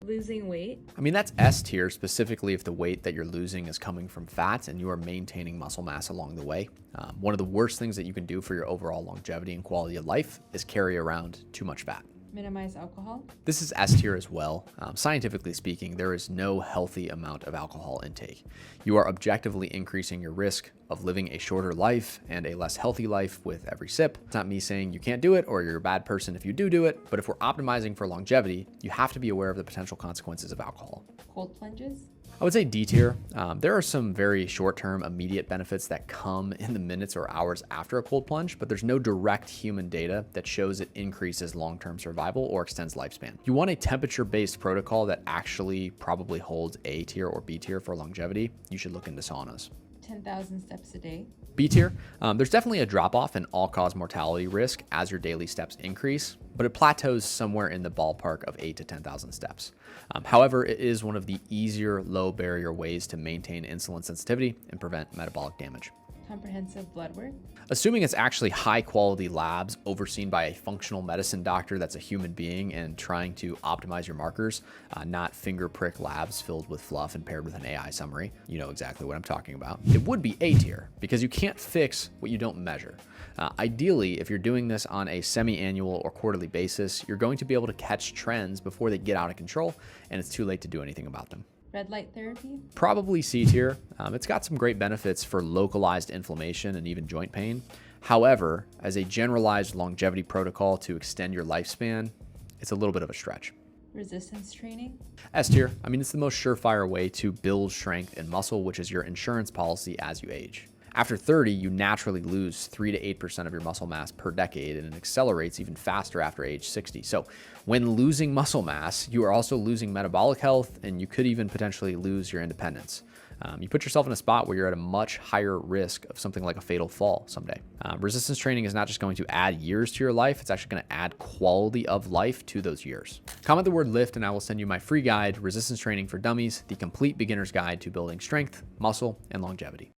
Losing weight? I mean, that's S tier, specifically if the weight that you're losing is coming from fat and you are maintaining muscle mass along the way. One of the worst things that you can do for your overall longevity and quality of life is carry around too much fat. Minimize alcohol? This is S tier as well. Scientifically speaking, there is no healthy amount of alcohol intake. You are objectively increasing your risk of living a shorter life and a less healthy life with every sip. It's not me saying you can't do it or you're a bad person if you do it, but if we're optimizing for longevity, you have to be aware of the potential consequences of alcohol. Cold plunges? I would say D tier. There are some very short-term immediate benefits that come in the minutes or hours after a cold plunge, but there's no direct human data that shows it increases long-term survival or extends lifespan. You want a temperature-based protocol that actually probably holds A tier or B tier for longevity. You should look into saunas. 10,000 steps a day? B tier, there's definitely a drop-off in all-cause mortality risk as your daily steps increase, but it plateaus somewhere in the ballpark of 8 to 10,000 steps. However, it is one of the easier low-barrier ways to maintain insulin sensitivity and prevent metabolic damage. Comprehensive blood work? Assuming it's actually high-quality labs overseen by a functional medicine doctor that's a human being and trying to optimize your markers, not finger prick labs filled with fluff and paired with an AI summary. You know exactly what I'm talking about. It would be A tier because you can't fix what you don't measure. Ideally, if you're doing this on a semi-annual or quarterly basis, you're going to be able to catch trends before they get out of control and it's too late to do anything about them. Red light therapy? Probably C tier. It's got some great benefits for localized inflammation and even joint pain. However, as a generalized longevity protocol to extend your lifespan, it's a little bit of a stretch. Resistance training? S tier. I mean, it's the most surefire way to build strength and muscle, which is your insurance policy as you age. After 30, you naturally lose 3 to 8% of your muscle mass per decade, and it accelerates even faster after age 60. So when losing muscle mass, you are also losing metabolic health, and you could even potentially lose your independence. You put yourself in a spot where you're at a much higher risk of something like a fatal fall someday. Resistance training is not just going to add years to your life, it's actually going to add quality of life to those years. Comment the word lift and I will send you my free guide, Resistance Training for Dummies, the complete beginner's guide to building strength, muscle, and longevity.